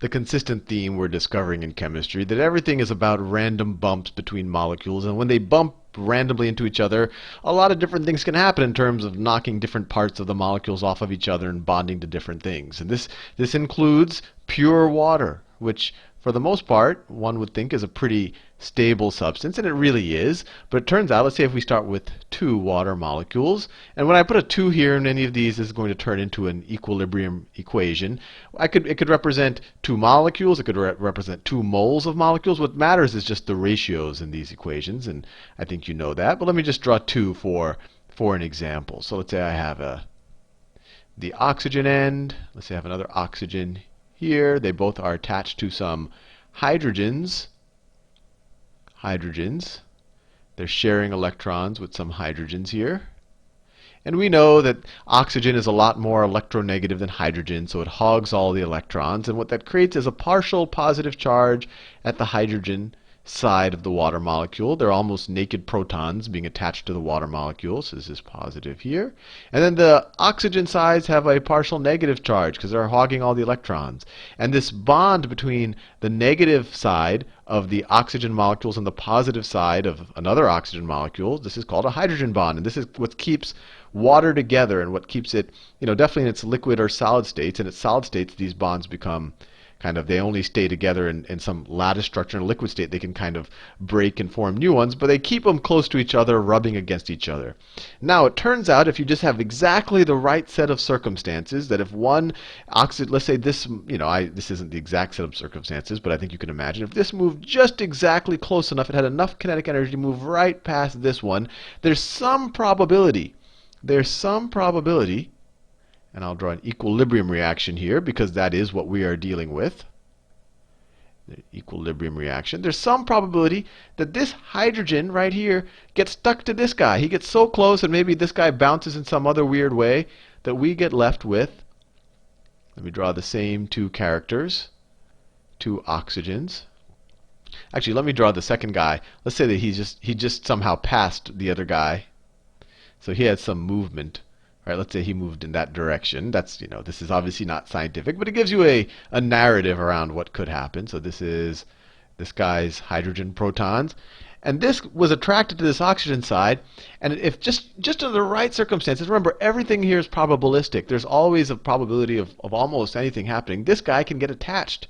the consistent theme we're discovering in chemistry, that everything is about random bumps between molecules, and when they bump randomly into each other, a lot of different things can happen in terms of knocking different parts of the molecules off of each other and bonding to different things. And this includes pure water, which for the most part, one would think is a pretty stable substance, and it really is. But it turns out, let's say if we start with two water molecules, and when I put a 2 here in any of these, this is going to turn into an equilibrium equation. It could represent two molecules, it could represent 2 moles of molecules. What matters is just the ratios in these equations, and I think you know that. But let me just draw 2 for an example. So let's say I have the oxygen end. Let's say I have another oxygen here. They both are attached to some hydrogens. They're sharing electrons with some hydrogens here. And we know that oxygen is a lot more electronegative than hydrogen, so it hogs all the electrons. And what that creates is a partial positive charge at the hydrogen side of the water molecule. They're almost naked protons being attached to the water molecule, so this is positive here. And then the oxygen sides have a partial negative charge because they're hogging all the electrons. And this bond between the negative side of the oxygen molecules and the positive side of another oxygen molecule, this is called a hydrogen bond. And this is what keeps water together and what keeps it, definitely in its liquid or solid states. In its solid states, these bonds become they only stay together in some lattice structure. In a liquid state, they can kind of break and form new ones, but they keep them close to each other, rubbing against each other. Now, it turns out if you just have exactly the right set of circumstances, that if one oxygen, let's say this, this isn't the exact set of circumstances, but I think you can imagine if this moved just exactly close enough, it had enough kinetic energy to move right past this one, there's some probability, and I'll draw an equilibrium reaction here because that is what we are dealing with. The equilibrium reaction. There's some probability that this hydrogen right here gets stuck to this guy. He gets so close and maybe this guy bounces in some other weird way that we get left with, let me draw the same 2 characters, 2 oxygens. Actually, let me draw the second guy. Let's say that he just somehow passed the other guy. So he had some movement. Right, let's say he moved in that direction. That's, this is obviously not scientific, but it gives you a narrative around what could happen. So this is this guy's hydrogen protons. And this was attracted to this oxygen side. And if just under the right circumstances, remember, everything here is probabilistic. There's always a probability of almost anything happening. This guy can get attached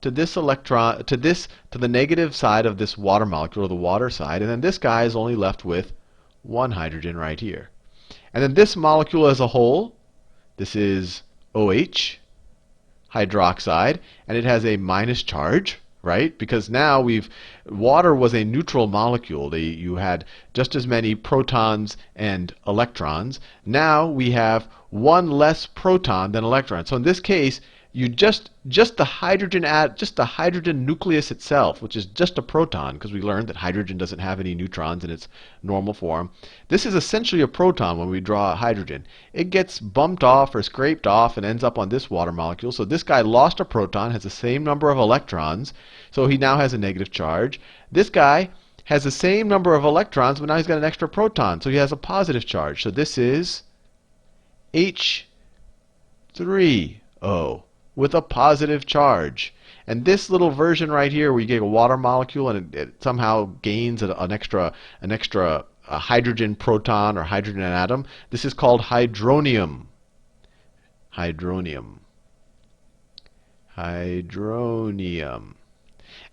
to this electron, to the negative side of this water molecule, or the water side. And then this guy is only left with 1 hydrogen right here. And then this molecule as a whole, this is OH, hydroxide, and it has a minus charge, right? Because now water was a neutral molecule. You had just as many protons and electrons. Now we have 1 less proton than electron. So in this case, you just the hydrogen nucleus itself, which is just a proton, because we learned that hydrogen doesn't have any neutrons in its normal form. This is essentially a proton when we draw hydrogen. It gets bumped off or scraped off and ends up on this water molecule. So this guy lost a proton, has the same number of electrons, so he now has a negative charge. This guy has the same number of electrons, but now he's got an extra proton, so he has a positive charge. So this is H3O. With a positive charge. And this little version right here, where you get a water molecule and it somehow gains an extra hydrogen proton or hydrogen atom, this is called hydronium. Hydronium.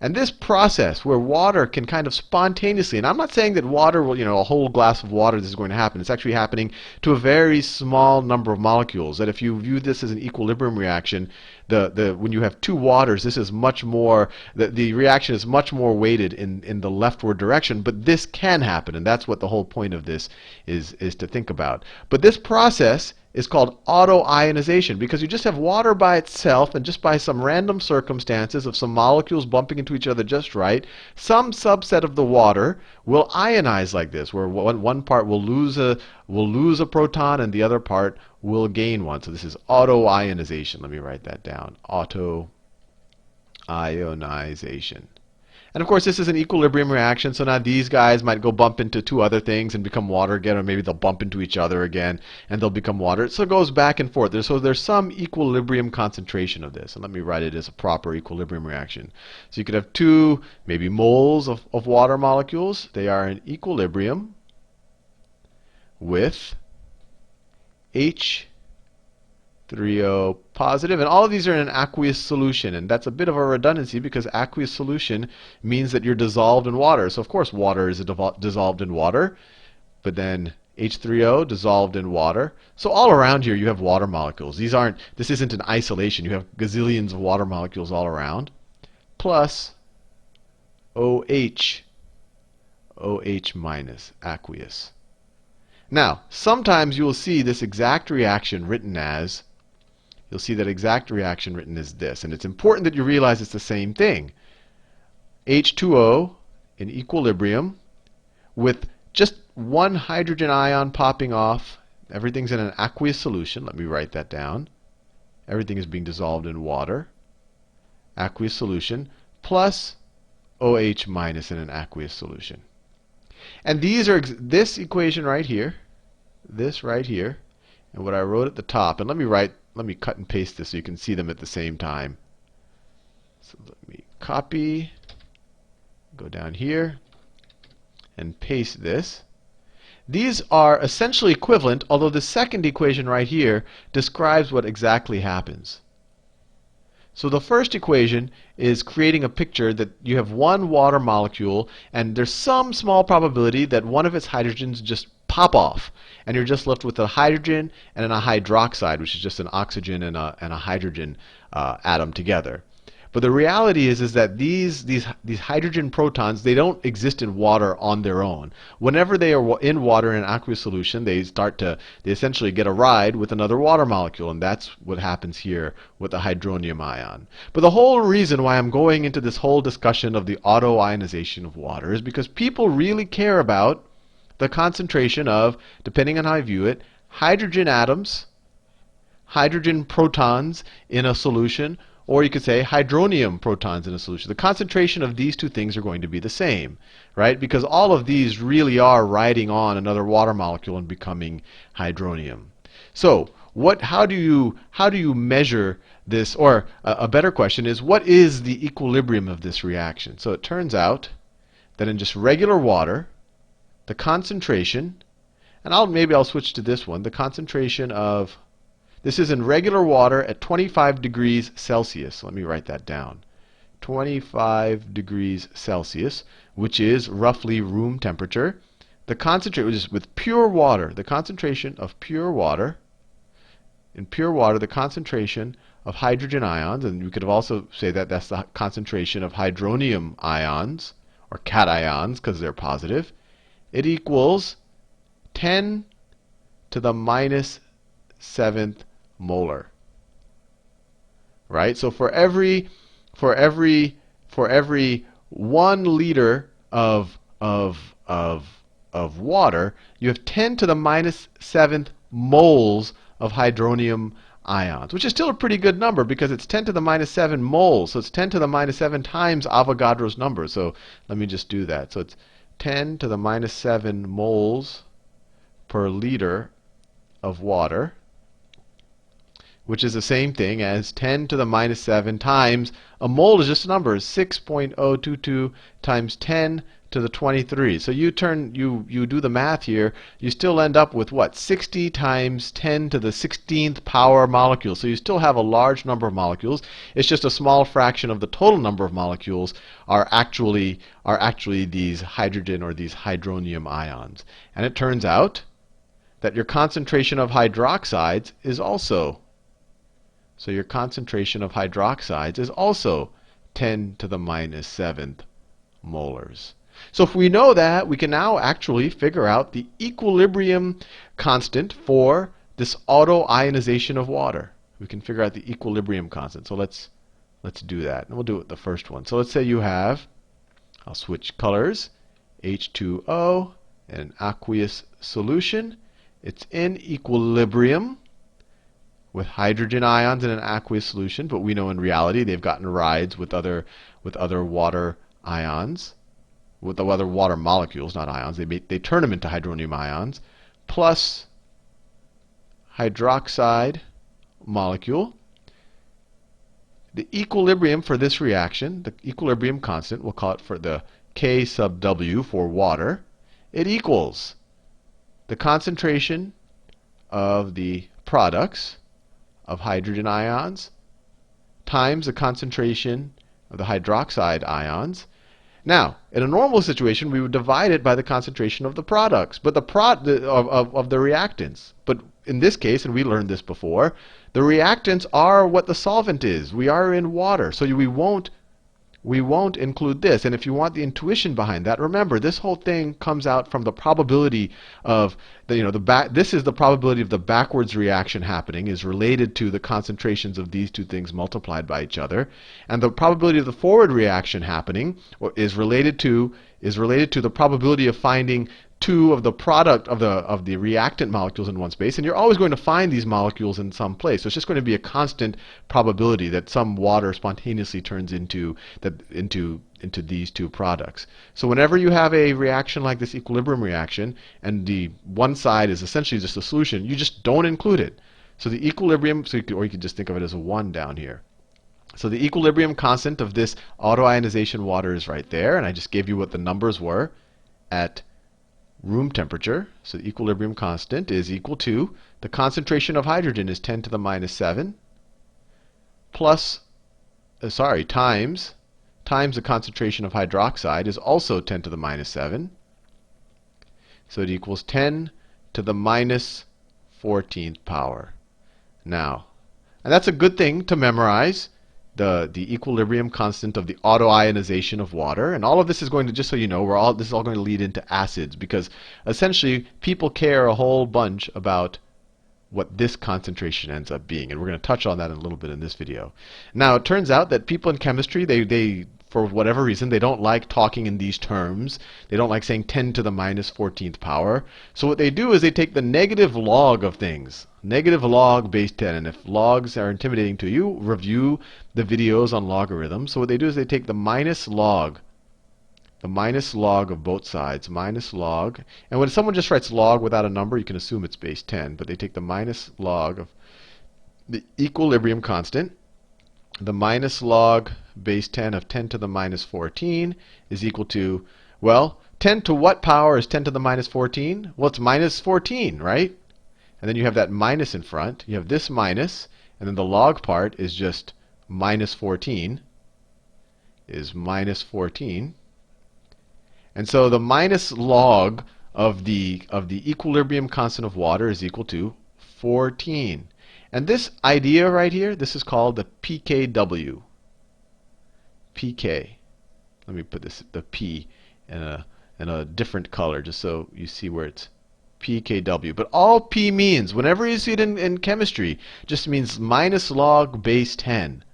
And this process where water can kind of spontaneously, and I'm not saying that water will, a whole glass of water, this is going to happen. It's actually happening to a very small number of molecules. That if you view this as an equilibrium reaction, when you have 2 waters, this is much more, the reaction is much more weighted in the leftward direction. But this can happen, and that's what the whole point of this is to think about. But this process is called autoionization, because you just have water by itself, and just by some random circumstances of some molecules bumping into each other just right, some subset of the water will ionize like this, where one part will lose a proton and the other part will gain one. So this is autoionization. Let me write that down. Autoionization. And of course, this is an equilibrium reaction, so now these guys might go bump into two other things and become water again, or maybe they'll bump into each other again and they'll become water. So it goes back and forth. So there's some equilibrium concentration of this. And let me write it as a proper equilibrium reaction. So you could have two, maybe moles of water molecules. They are in equilibrium with H3O positive, and all of these are in an aqueous solution, and that's a bit of a redundancy because aqueous solution means that you're dissolved in water. So of course water is dissolved in water, but then H3O dissolved in water. So all around here you have water molecules. This isn't an isolation. You have gazillions of water molecules all around, plus OH, OH minus, aqueous. Now, sometimes you will see this exact reaction written as, you'll see that exact reaction written as this. And it's important that you realize it's the same thing. H2O in equilibrium with just one hydrogen ion popping off. Everything's in an aqueous solution. Let me write that down. Everything is being dissolved in water. Aqueous solution plus OH minus in an aqueous solution. And these are this equation right here, this right here, and what I wrote at the top. And let me cut and paste this so you can see them at the same time. So let me copy, go down here, and paste this. These are essentially equivalent, although the second equation right here describes what exactly happens. So the first equation is creating a picture that you have one water molecule, and there's some small probability that one of its hydrogens just pop off, and you're just left with a hydrogen and a hydroxide, which is just an oxygen and a hydrogen atom together. But the reality is that these hydrogen protons, they don't exist in water on their own. Whenever they are in water in an aqueous solution, they essentially get a ride with another water molecule, and that's what happens here with the hydronium ion. But the whole reason why I'm going into this whole discussion of the autoionization of water is because people really care about the concentration of, depending on how I view it, hydrogen atoms, hydrogen protons in a solution, or you could say hydronium protons in a solution. The concentration of these two things are going to be the same, right? Because all of these really are riding on another water molecule and becoming hydronium. So how do you measure this? Or a better question is, what is the equilibrium of this reaction? So it turns out that in just regular water, the concentration, and maybe I'll switch to this one, the concentration of, this is in regular water at 25 degrees Celsius. Let me write that down. 25 degrees Celsius, which is roughly room temperature. The concentration, which is with pure water, the concentration of pure water, in pure water, the concentration of hydrogen ions, and you could also say that that's the concentration of hydronium ions, or cations, because they're positive, it equals 10 to the minus 7th molar. Right? So for every 1 liter of water, you have 10 to the minus 7th moles of hydronium ions, which is still a pretty good number because it's 10 to the minus 7 moles. So it's 10 to the minus 7 times Avogadro's number. So let me just do that. So it's 10 to the minus 7 moles per liter of water, which is the same thing as 10 to the minus 7 times, a mole is just a number, 6.022 times 10 to the 23. So you do the math here, you still end up with what? 60 times 10 to the 16th power molecules. So you still have a large number of molecules. It's just a small fraction of the total number of molecules are actually these hydrogen or these hydronium ions. And it turns out that your concentration of hydroxides is also, so your concentration of hydroxides is also 10 to the minus 7th molars. So if we know that, we can now actually figure out the equilibrium constant for this autoionization of water. We can figure out the equilibrium constant. So let's do that. And we'll do it with the first one. So let's say you have, I'll switch colors, H2O in an aqueous solution. It's in equilibrium with hydrogen ions in an aqueous solution, but we know in reality they've gotten rides with other water ions, with the other water molecules, not ions. They turn them into hydronium ions, plus hydroxide molecule. The equilibrium for this reaction, the equilibrium constant, we'll call it for the K sub W for water, it equals the concentration of the products of hydrogen ions times the concentration of the hydroxide ions. Now, in a normal situation, we would divide it by the concentration of the products, but of the reactants. But in this case, and we learned this before, the reactants are what the solvent is. We are in water, so we won't include this. And if you want the intuition behind that, remember this whole thing comes out from the probability of this is the probability of the backwards reaction happening is related to the concentrations of these two things multiplied by each other, and the probability of the forward reaction happening is related to the probability of finding two of the product of the reactant molecules in one space, and you're always going to find these molecules in some place. So it's just going to be a constant probability that some water spontaneously turns into these two products. So whenever you have a reaction like this equilibrium reaction, and the one side is essentially just a solution, you just don't include it. So the equilibrium, or you could just think of it as a 1 down here. So the equilibrium constant of this autoionization water is right there, and I just gave you what the numbers were at room temperature. So the equilibrium constant is equal to the concentration of hydrogen is 10 to the minus 7 plus, times the concentration of hydroxide is also 10 to the minus 7. So it equals 10 to the minus 14th power. Now, and that's a good thing to memorize, the equilibrium constant of the autoionization of water. And all of this is going to, just so you know, this is all going to lead into acids, because essentially people care a whole bunch about what this concentration ends up being. And we're going to touch on that in a little bit in this video. Now, it turns out that people in chemistry, they for whatever reason, they don't like talking in these terms. They don't like saying 10 to the minus 14th power. So what they do is they take the negative log of things. Negative log base 10. And if logs are intimidating to you, review the videos on logarithms. So what they do is they take the minus log of both sides, minus log. And when someone just writes log without a number, you can assume it's base 10. But they take the minus log of the equilibrium constant. The minus log base 10 of 10 to the minus 14 is equal to, well, 10 to what power is 10 to the minus 14? Well, it's minus 14, right? And then you have that minus in front. You have this minus, and then the log part is just minus 14, is minus 14. And so the minus log of the equilibrium constant of water is equal to 14. And this idea right here, this is called the pKw. pK. Let me put the P in a different color just so you see where it's pKw. But all P means, whenever you see it in chemistry, just means minus log base 10.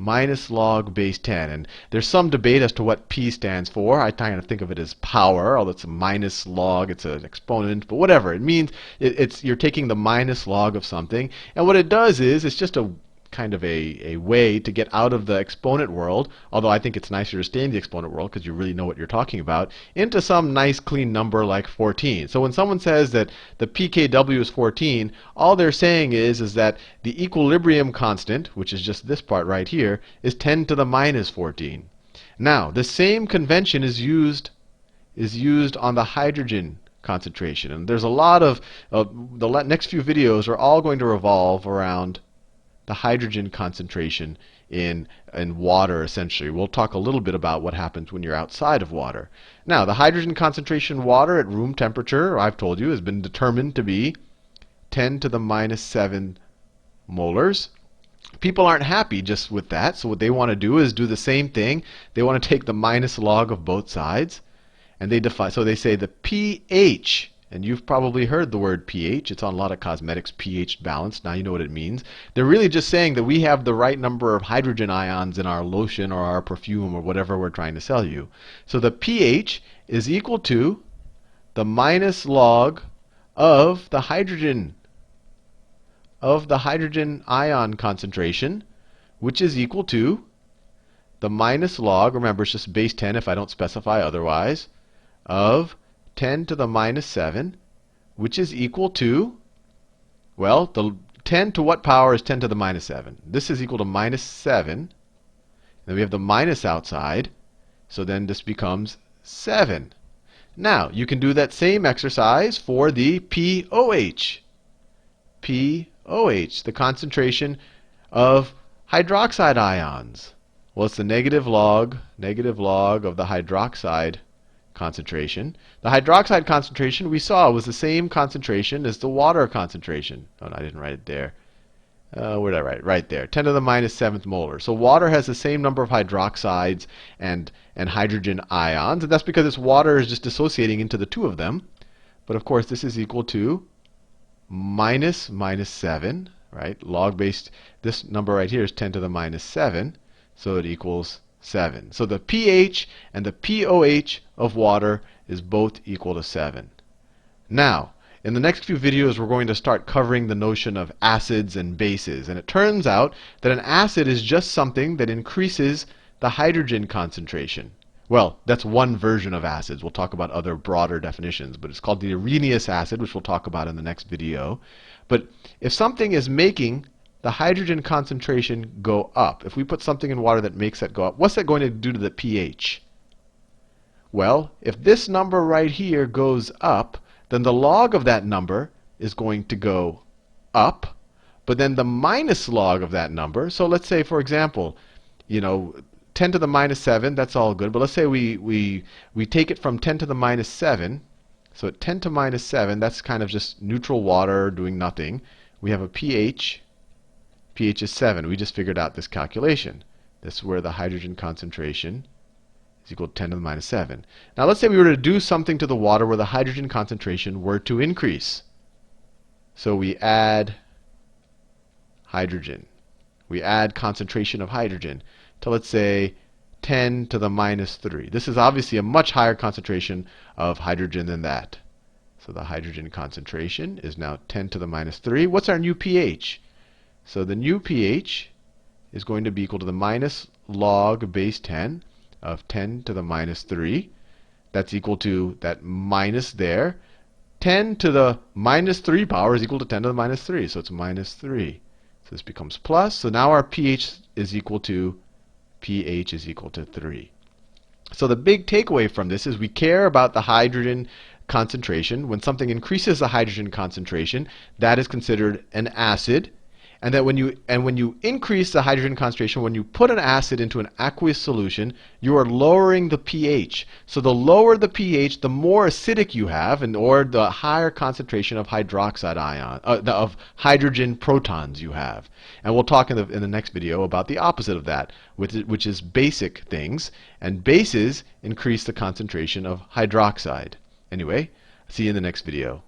Minus log base 10. And there's some debate as to what P stands for. I kind of think of it as power, although it's a minus log, it's an exponent, but whatever. It means you're taking the minus log of something. And what it does is it's just a kind of a way to get out of the exponent world, although I think it's nicer to stay in the exponent world because you really know what you're talking about, into some nice clean number like 14. So when someone says that the pKw is 14, all they're saying is that the equilibrium constant, which is just this part right here, is 10 to the minus 14. Now, the same convention is used on the hydrogen concentration. And there's a lot of, the next few videos are all going to revolve around the hydrogen concentration in water, essentially. We'll talk a little bit about what happens when you're outside of water. Now, the hydrogen concentration in water at room temperature, I've told you, has been determined to be 10 to the minus 7 molars. People aren't happy just with that, so what they want to do is do the same thing. They want to take the minus log of both sides, and they define, so they say the pH, and you've probably heard the word pH. It's on a lot of cosmetics, pH balanced. Now you know what it means. They're really just saying that we have the right number of hydrogen ions in our lotion or our perfume or whatever we're trying to sell you. So the pH is equal to the minus log of the hydrogen ion concentration, which is equal to the minus log, remember it's just base 10 if I don't specify otherwise, of 10 to the minus 7, which is equal to, well, the 10 to what power is 10 to the minus 7? This is equal to minus 7. Then we have the minus outside, so then this becomes 7. Now, you can do that same exercise for the pOH. pOH, the concentration of hydroxide ions. Well, it's the negative log of the hydroxide concentration. The hydroxide concentration we saw was the same concentration as the water concentration. Oh, no, I didn't write it there. Where did I write it? Right there. 10 to the minus 7th molar. So water has the same number of hydroxides and hydrogen ions, and that's because this water is just dissociating into the two of them. But of course, this is equal to minus 7, right? Log based, this number right here is 10 to the minus 7, so it equals 7. So the pH and the pOH of water is both equal to 7. Now, in the next few videos, we're going to start covering the notion of acids and bases. And it turns out that an acid is just something that increases the hydrogen concentration. Well, that's one version of acids. We'll talk about other broader definitions, but it's called the Arrhenius acid, which we'll talk about in the next video. But if something is making the hydrogen concentration go up, if we put something in water that makes that go up, what's that going to do to the pH? Well, if this number right here goes up, then the log of that number is going to go up, but then the minus log of that number, so let's say, for example, 10 to the minus 7, that's all good, but let's say we take it from 10 to the minus 7, so at 10 to minus 7, that's kind of just neutral water doing nothing. We have a pH. pH is 7. We just figured out this calculation. This is where the hydrogen concentration is equal to 10 to the minus 7. Now let's say we were to do something to the water where the hydrogen concentration were to increase. So we add hydrogen. We add concentration of hydrogen to, let's say, 10 to the minus 3. This is obviously a much higher concentration of hydrogen than that. So the hydrogen concentration is now 10 to the minus 3. What's our new pH? So the new pH is going to be equal to the minus log base 10 of 10 to the minus 3. That's equal to that minus there. 10 to the minus 3 power is equal to 10 to the minus 3. So it's minus 3. So this becomes plus. So now our pH is equal to 3. So the big takeaway from this is we care about the hydrogen concentration. When something increases the hydrogen concentration, that is considered an acid. And that when you increase the hydrogen concentration, when you put an acid into an aqueous solution, you are lowering the pH. So the lower the pH, the more acidic you have, or the higher concentration of hydroxide ion, of hydrogen protons you have. And we'll talk in the next video about the opposite of that, which is basic things. And bases increase the concentration of hydroxide. Anyway, see you in the next video.